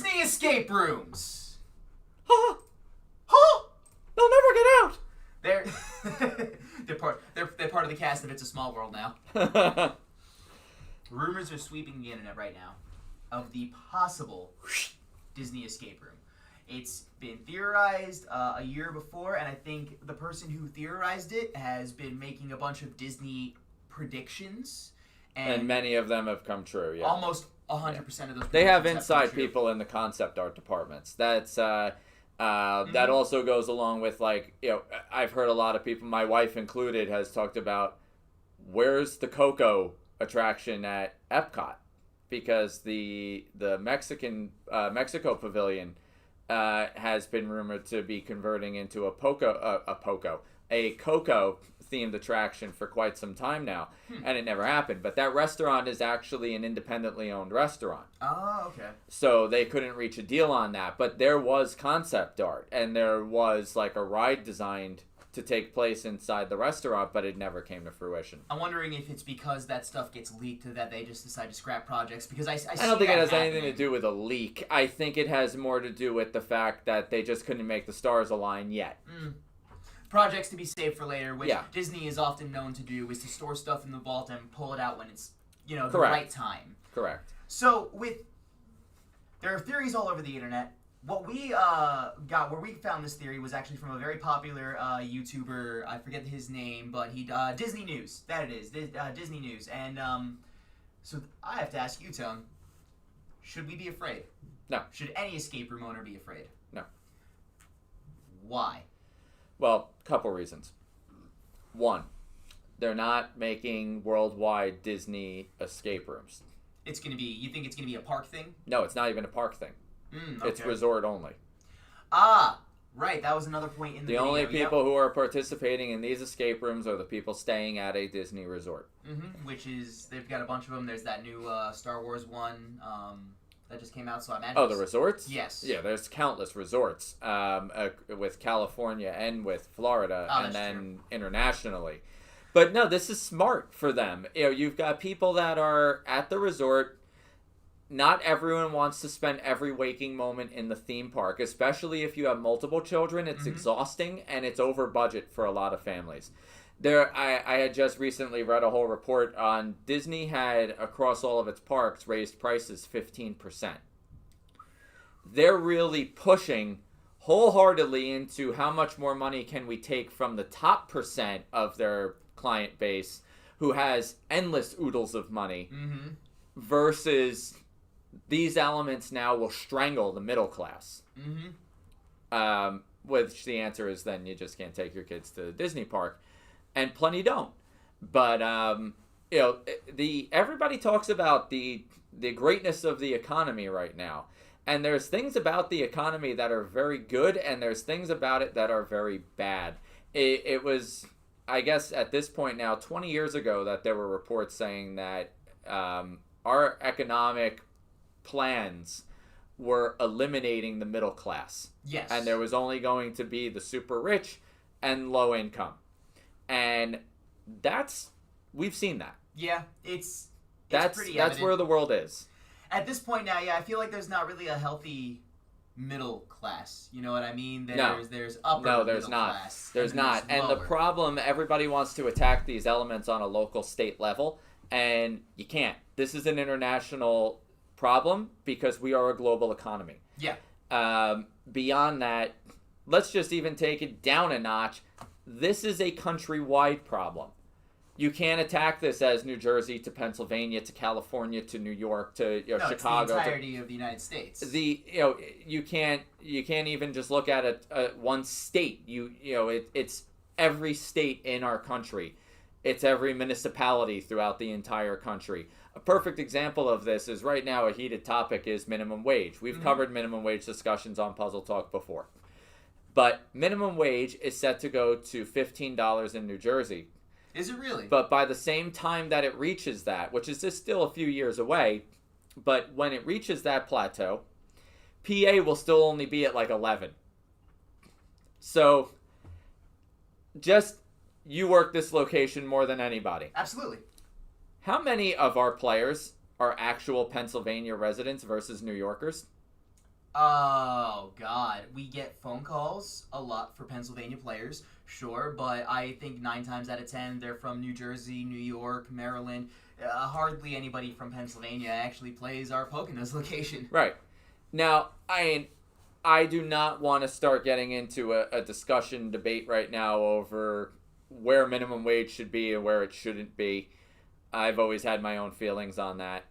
Disney escape rooms. Huh? Huh? They'll never get out. They're part of the cast of It's a Small World now. Rumors are sweeping the internet right now of the possible Disney escape room. It's been theorized a year before, and I think the person who theorized it has been making a bunch of Disney predictions. And many of them have come true, yeah. Almost 100% of those. They have predictions inside come true. people in the concept art departments. That also goes along with, like, you know, I've heard a lot of people, my wife included, has talked about where's the Coco attraction at Epcot, because the Mexico Pavilion has been rumored to be converting into a Coco themed attraction for quite some time now, and it never happened. But that restaurant is actually an independently owned restaurant. Oh, okay. So they couldn't reach a deal on that. But there was concept art, and there was like a ride designed to take place inside the restaurant, but it never came to fruition. I'm wondering if it's because that stuff gets leaked that they just decide to scrap projects, because I don't think it has anything to do with a leak. I think it has more to do with the fact that they just couldn't make the stars align yet. Projects to be saved for later, which Yeah. Disney is often known to do, is to store stuff in the vault and pull it out when it's, the Correct. right time. Correct. So there are theories all over the internet. What we where we found this theory was actually from a very popular YouTuber. I forget his name, but he Disney News. That it is, Disney News. And so I have to ask you, Tone, should we be afraid? No. Should any escape room owner be afraid? No. Why? Well, couple reasons. One, they're not making worldwide Disney escape rooms. You think it's gonna be a park thing? No, it's not even a park thing. Okay. It's resort only. Ah, right. That was another point in the The video. only people who are participating in these escape rooms are the people staying at a Disney resort. Which is, they've got a bunch of them. There's that new Star Wars one that just came out, so I imagine. Oh, the resorts? Yes. Yeah, there's countless resorts with California and with Florida, and then internationally. But no, this is smart for them. You've got people that are at the resort. Not everyone wants to spend every waking moment in the theme park, especially if you have multiple children. It's exhausting, and it's over budget for a lot of families. I had just recently read a whole report on Disney had, across all of its parks, raised prices 15%. They're really pushing wholeheartedly into how much more money can we take from the top percent of their client base, who has endless oodles of money, versus these elements now will strangle the middle class. Which the answer is then you just can't take your kids to the Disney park. And plenty don't. But, everybody talks about the greatness of the economy right now. And there's things about the economy that are very good, and there's things about it that are very bad. It was, I guess, at this point now, 20 years ago, that there were reports saying that our economic plans were eliminating the middle class. Yes. And there was only going to be the super rich and low income. And we've seen that. Yeah, it's pretty that's evident. where the world is. At this point now, I feel like there's not really a healthy middle class. You know what I mean? There's upper No, there's middle not. class. There's not. And the lower. problem, everybody wants to attack these elements on a local state level, and you can't. This is an international problem because we are a global economy. Yeah. Beyond that, let's just even take it down a notch. This is a countrywide problem. You can't attack this as New Jersey to Pennsylvania to California to New York to Chicago. It's the entirety of the United States. You can't even just look at one state. It's every state in our country. It's every municipality throughout the entire country. A perfect example of this is right now a heated topic is minimum wage. We've covered minimum wage discussions on Puzzle Talk before. But minimum wage is set to go to $15 in New Jersey. Is it really? But by the same time that it reaches that, which is just still a few years away, but when it reaches that plateau, PA will still only be at like 11. So, just you work this location more than anybody. Absolutely. How many of our players are actual Pennsylvania residents versus New Yorkers? Oh, God. We get phone calls a lot for Pennsylvania players, sure, but I think 9 times out of 10 they're from New Jersey, New York, Maryland. Hardly anybody from Pennsylvania actually plays our Poconos location. Right. Now, I do not want to start getting into a discussion debate right now over where minimum wage should be and where it shouldn't be. I've always had my own feelings on that.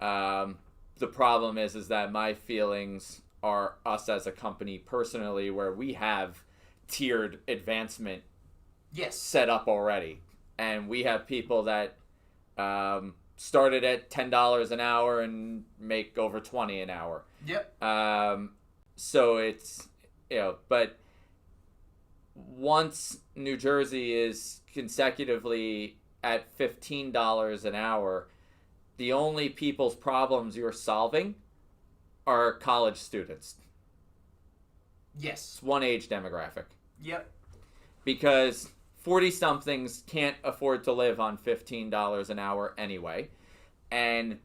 The problem is that my feelings are us as a company personally, where we have tiered advancement Yes. set up already, and we have people that started at $10 an hour and make over 20 an hour. Yep. So it's, but once New Jersey is consecutively at $15 an hour, the only people's problems you're solving are college students. Yes. It's one age demographic. Yep. Because 40-somethings can't afford to live on $15 an hour anyway. And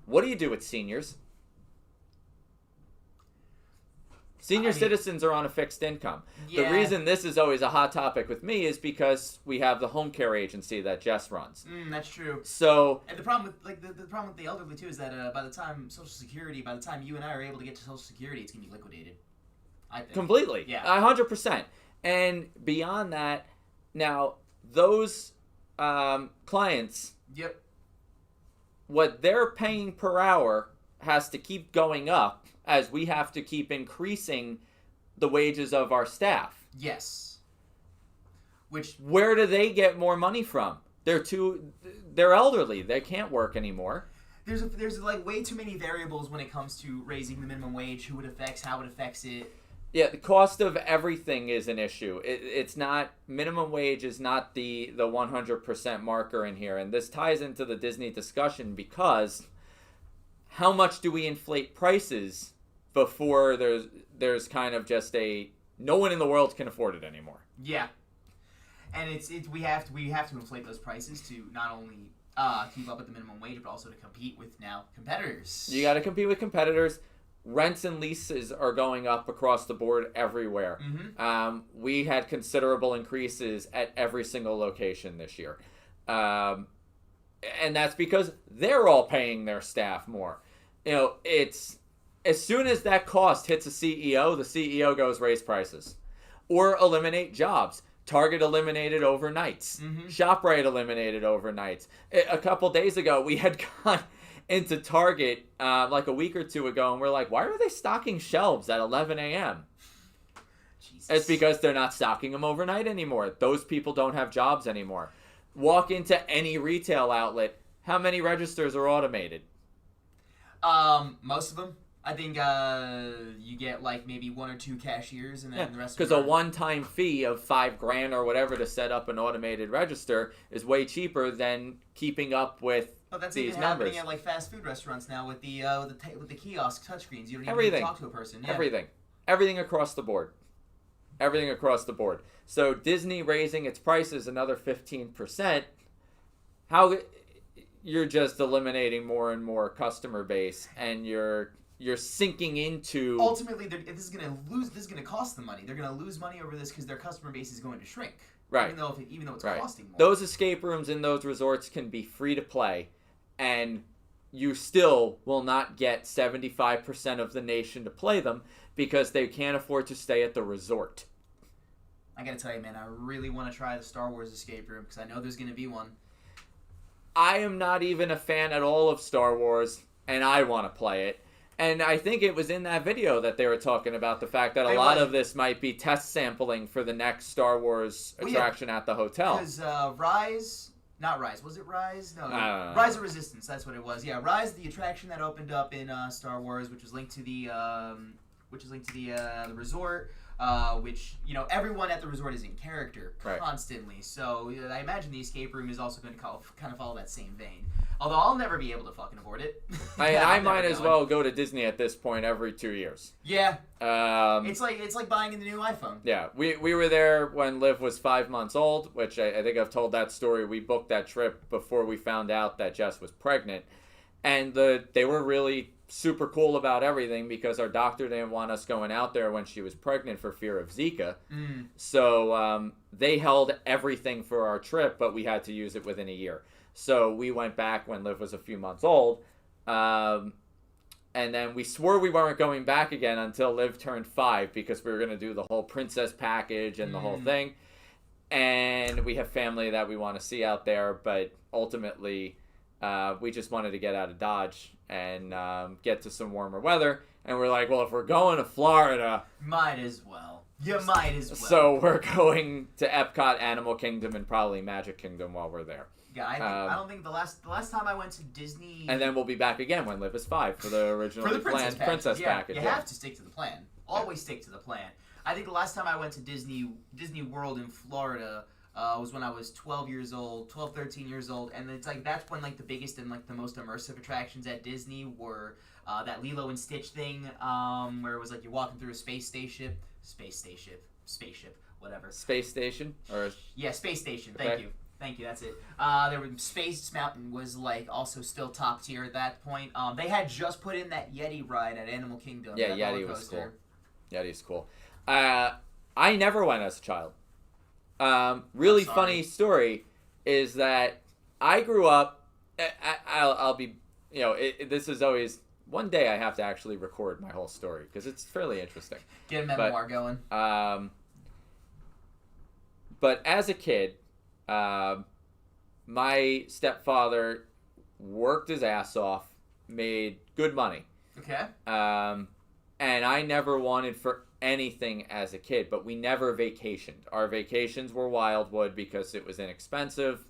what do you do with seniors? Senior citizens are on a fixed income. Yeah. The reason this is always a hot topic with me is because we have the home care agency that Jess runs. That's true. So, and the problem with the problem with the elderly too is that by the time by the time you and I are able to get to Social Security, it's gonna be liquidated. I think. Completely. Yeah. 100%. And beyond that, now those clients, Yep. what they're paying per hour has to keep going up as we have to keep increasing the wages of our staff. Yes. Which, where do they get more money from? They're elderly. They can't work anymore. there's like way too many variables when it comes to raising the minimum wage, who it affects, how it affects it. Yeah, the cost of everything is an issue. It's not, minimum wage is not the 100% marker in here. And this ties into the Disney discussion because how much do we inflate prices before there's kind of just no one in the world can afford it anymore. Yeah. And we have to inflate those prices to not only keep up with the minimum wage, but also to compete with now competitors. You got to compete with competitors. Rents and leases are going up across the board everywhere. Mm-hmm. We had considerable increases at every single location this year. And that's because they're all paying their staff more. It's as soon as that cost hits a CEO, the CEO goes raise prices or eliminate jobs. Target eliminated overnights. Mm-hmm. ShopRite eliminated overnights. A couple days ago, we had gone into Target like a week or two ago, and we're like, why are they stocking shelves at 11 a.m.? Jesus. It's because they're not stocking them overnight anymore. Those people don't have jobs anymore. Walk into any retail outlet. How many registers are automated? Most of them. I think you get like maybe 1 or 2 cashiers, and then the rest. Because a one-time fee of $5,000 or whatever to set up an automated register is way cheaper than keeping up with that's these even numbers. happening at like fast food restaurants now with the kiosk touchscreens. You don't even Everything. need to talk to a person. Yeah. Everything across the board. Everything across the board. So Disney raising its prices another 15%. How you're just eliminating more and more customer base, and you're sinking into. Ultimately, this is going to cost them money. They're going to lose money over this because their customer base is going to shrink. Right. Even though it's costing more. Those escape rooms in those resorts can be free to play, and you still will not get 75% of the nation to play them because they can't afford to stay at the resort. I gotta tell you, man, I really want to try the Star Wars escape room because I know there's going to be one. I am not even a fan at all of Star Wars, and I want to play it. And I think it was in that video that they were talking about the fact that a lot of this might be test sampling for the next Star Wars attraction at the hotel. Because Rise, was it Rise? No, Rise of Resistance, that's what it was. Yeah, Rise, the attraction that opened up in Star Wars, which was linked to the resort. Which, everyone at the resort is in character constantly. Right. So I imagine the escape room is also going to kind of follow that same vein. Although I'll never be able to fucking afford it. I might as well go to Disney at this point every 2 years. Yeah. It's like buying the new iPhone. Yeah. We were there when Liv was 5 months old, which I think I've told that story. We booked that trip before we found out that Jess was pregnant. And they were really super cool about everything because our doctor didn't want us going out there when she was pregnant for fear of Zika. So they held everything for our trip, but we had to use it within a year. So we went back when Liv was a few months old. And then we swore we weren't going back again until Liv turned 5 because we were going to do the whole princess package and the whole thing. And we have family that we want to see out there, but ultimately we just wanted to get out of Dodge and get to some warmer weather. And we're like, well, if we're going to Florida... Might as well. You might as well. So we're going to Epcot, Animal Kingdom, and probably Magic Kingdom while we're there. Yeah, I don't think the last time I went to Disney... And then we'll be back again when Liv is 5 for the original planned princess package. You have to stick to the plan. Always stick to the plan. I think the last time I went to Disney World in Florida was when I was 13 years old, and it's like that's when like the biggest and like the most immersive attractions at Disney were that Lilo and Stitch thing, where it was like you're walking through a spaceship, whatever. Space station or space station. Okay. Thank you. That's it. There was Space Mountain was like also still top tier at that point. They had just put in that Yeti ride at Animal Kingdom. Yeah, Yeti was cool. Yeti's cool. I never went as a child. Really funny story is that I grew up. I'll be, this is always one day I have to actually record my whole story because it's fairly interesting. Get a memoir going. But as a kid, my stepfather worked his ass off, made good money. Okay. And I never wanted for anything as a kid, but we never vacationed. Our vacations were Wildwood because it was inexpensive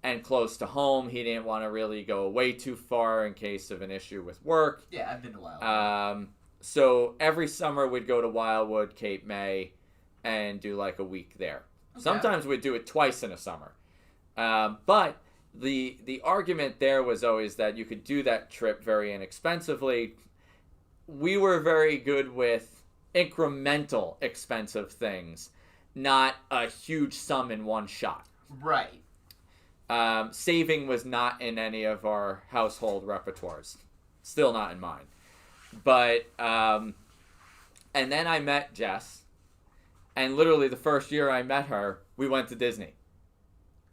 and close to home. He didn't want to really go way too far in case of an issue with work. Yeah, I've been to Wildwood. So every summer we'd go to Wildwood, Cape May, and do like a week there. Okay. Sometimes we'd do it twice in a summer. But the argument there was always that you could do that trip very inexpensively. We were very good with incremental expensive things, not a huge sum in one shot. Right. Saving was not in any of our household repertoires. Still not in mine. But, and then I met Jess, and literally the first year I met her, we went to Disney.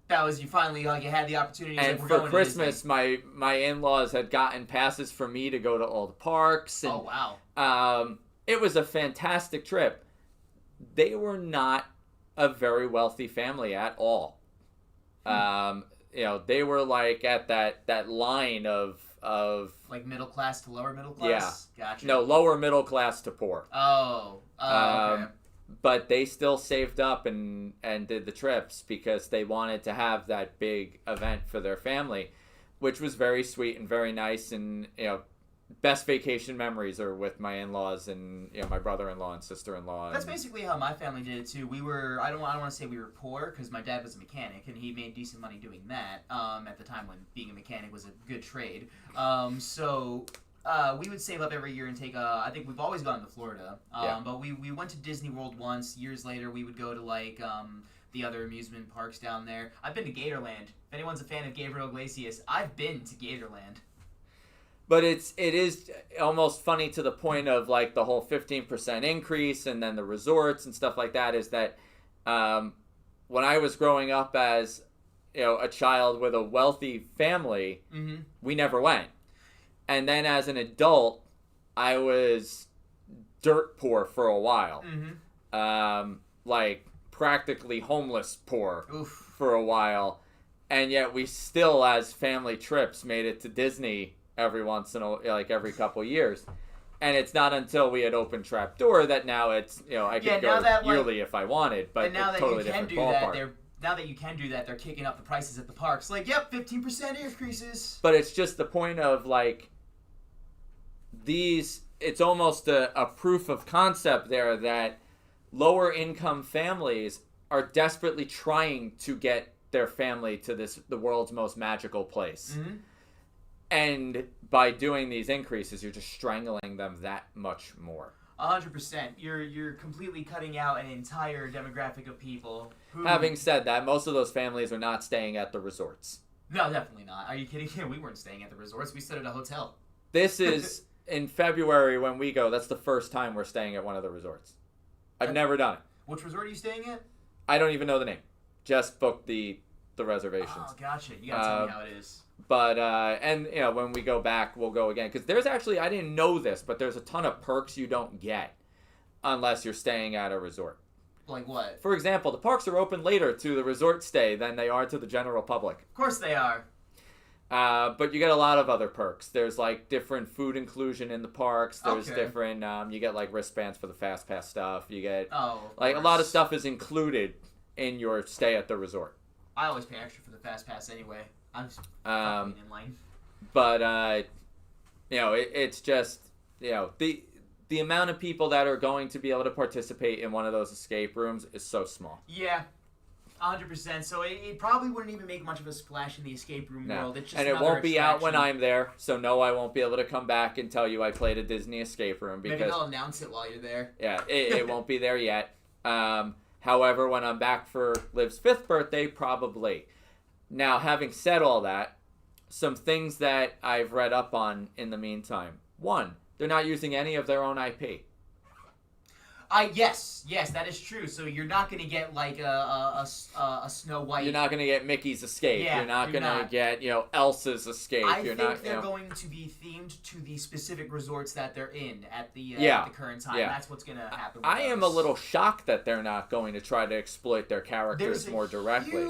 That was, you finally, you had the opportunity. And for Christmas, my in-laws had gotten passes for me to go to all the parks. And, oh, wow. It was a fantastic trip. They were not a very wealthy family at all. They were like at that line of like middle class to lower middle class? Yeah. Gotcha. No, lower middle class to poor. Oh, okay. But they still saved up and did the trips because they wanted to have that big event for their family, which was very sweet and very nice. And, best vacation memories are with my in-laws and, my brother-in-law and sister-in-law. That's basically how my family did it, too. We were, I don't want to say we were poor because my dad was a mechanic and he made decent money doing that at the time when being a mechanic was a good trade. We would save up every year and take I think we've always gone to Florida. But we went to Disney World once. Years later, we would go to like the other amusement parks down there. I've been to Gatorland. If anyone's a fan of Gabriel Iglesias, I've been to Gatorland. But it is almost funny to the point of like the whole 15% increase and then the resorts and stuff like that is that when I was growing up as a child with a wealthy family, we never went. And then as an adult, I was dirt poor for a while. Like practically homeless poor for a while. And yet we still, as family trips, made it to Disney every once in every couple years. And it's not until we had opened Trapdoor that now it's, I could go yearly if I wanted, but now it's that totally you can different ballpark. Now that you can do that, they're kicking up the prices at the parks. Like, yep, 15% increases. But it's just the point of, like, it's almost a proof of concept there that lower income families are desperately trying to get their family to the world's most magical place. And by doing these increases, you're just strangling them that much more. 100%. You're completely cutting out an entire demographic of people. Having said that, most of those families are not staying at the resorts. No, definitely not. Are you kidding? We weren't staying at the resorts. We stayed at a hotel. This is in February when we go, that's the first time we're staying at one of the resorts. I've never done it. Which resort are you staying at? I don't even know the name. Just booked the reservations. Oh, gotcha. You gotta tell me how it is. But, and, you know, when we go back, we'll go again. Because there's actually, I didn't know this, but there's a ton of perks you don't get unless you're staying at a resort. Like what? For example, the parks are open later to the resort stay than they are to the general public. Of course they are. But you get a lot of other perks. There's, like, different food inclusion in the parks. There's Okay. different, you get, like, wristbands for the Fast Pass stuff. You get, Of like, a lot of course. stuff is included in your stay at the resort. I always pay extra for the fast pass anyway. I'm just Um, fucking in line. But, you know, it's just, you know, the amount of people that are going to be able to participate in one of those escape rooms is so small. Yeah, 100%. So it probably wouldn't even make much of a splash in the escape room No. world. It's just And it another won't be out when attraction. I'm there, so no, I won't be able to come back and tell you I played a Disney escape room Maybe because, they'll announce it while you're there. yeah, it won't be there yet. However, when I'm back for Liv's 5th birthday, probably. Now, having said all that, some things that I've read up on in the meantime. One, they're not using any of their own IP. Yes, that is true. So you're not gonna get like a Snow White. You're not going to get Mickey's Escape. Yeah, you're not you're going to not. get, you know, Elsa's Escape. I you're think not, they're you know, going to be themed to the specific resorts that they're in at the Yeah, current time. yeah. That's what's gonna happen. With I am a those. little shocked that they're not going to try to exploit their characters There's more directly.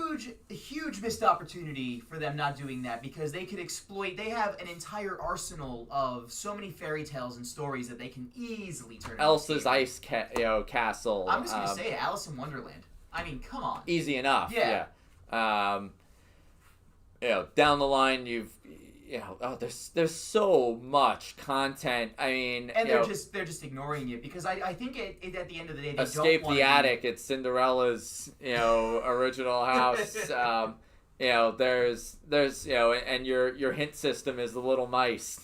huge missed opportunity for them not doing that because they could exploit. They have an entire arsenal of so many fairy tales and stories that they can easily turn. into Elsa's escape rooms. Castle. I'm just gonna say it, Alice in Wonderland. I mean, come on. Easy enough. Yeah. You know, down the line, you know, oh, there's so much content. I mean, And you they're know, just ignoring it because I think it at the end of the day they Escape don't the wanna be- Attic. It's Cinderella's, you know, original house. You know, there's you know, and your hint system is the little mice.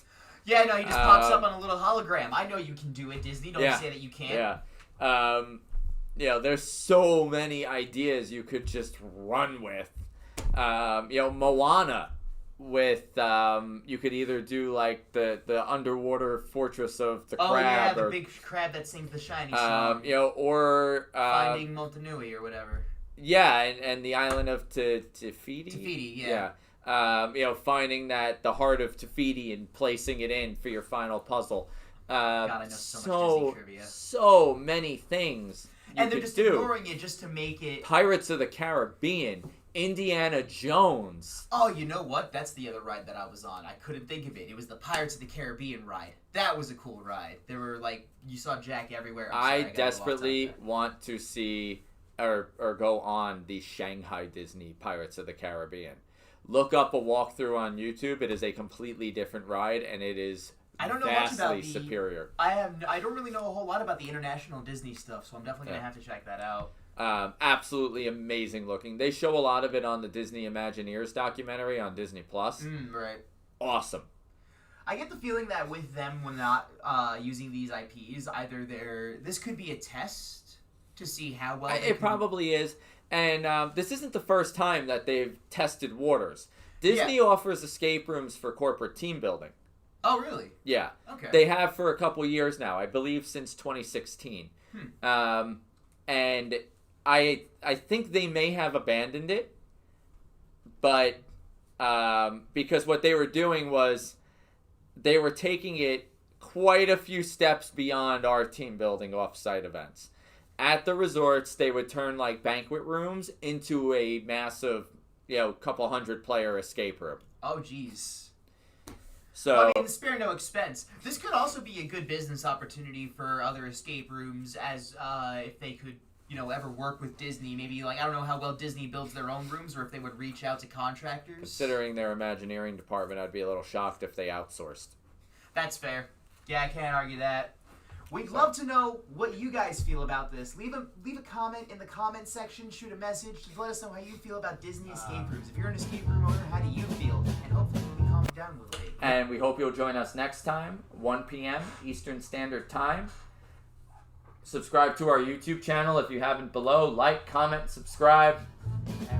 Yeah, no, he just pops up on a little hologram. I know you can do it, Disney. Don't Yeah. say that you can't. Yeah. You know, there's so many ideas you could just run with. You know, Moana with you could either do like the underwater fortress of the Oh crab, yeah, the or big crab that sings the shiny song. you know, or Finding Motunui or whatever. yeah, and the island of Te-Fiti. Te-Fiti, yeah. You know, finding that the heart of Te-Fiti and placing it in for your final puzzle. God, I know so much Disney trivia. So many things you And they're could just do. ignoring it just to make it. Pirates of the Caribbean, Indiana Jones. Oh, you know what? That's the other ride that I was on. I couldn't think of it. It was the Pirates of the Caribbean ride. That was a cool ride. There were like you saw Jack everywhere. I'm sorry, I got a little desperately off topic. want to see or go on the Shanghai Disney Pirates of the Caribbean. Look up a walkthrough on YouTube. It is a completely different ride, and it is I don't know much vastly about the. superior. I don't really know a whole lot about the international Disney stuff, so I'm definitely gonna have to check that out. Absolutely amazing looking. They show a lot of it on the Disney Imagineers documentary on Disney Plus. Right. Awesome. I get the feeling that with them, when not using these IPs, either this could be a test to see how well they It can- probably is. And this isn't the first time that they've tested waters. Disney offers escape rooms for corporate team building. Oh, really? Yeah. Okay. They have for a couple years now, I believe since 2016. And I think they may have abandoned it, but because what they were doing was they were taking it quite a few steps beyond our team building off-site events. At the resorts, they would turn like banquet rooms into a massive, you know, couple hundred player escape room. Oh, jeez. So Well, I mean, spare no expense. This could also be a good business opportunity for other escape rooms, as if they could, you know, ever work with Disney. Maybe like I don't know how well Disney builds their own rooms, or if they would reach out to contractors. considering their Imagineering department, I'd be a little shocked if they outsourced. That's fair. Yeah, I can't argue that. We'd love to know what you guys feel about this. Leave a comment in the comment section. Shoot a message. Just let us know how you feel about Disney escape rooms. If you're an escape room owner, how do you feel? And hopefully we can calm you down a little bit. And we hope you'll join us next time, 1 p.m. Eastern Standard Time. Subscribe to our YouTube channel if you haven't below. Like, comment, subscribe. And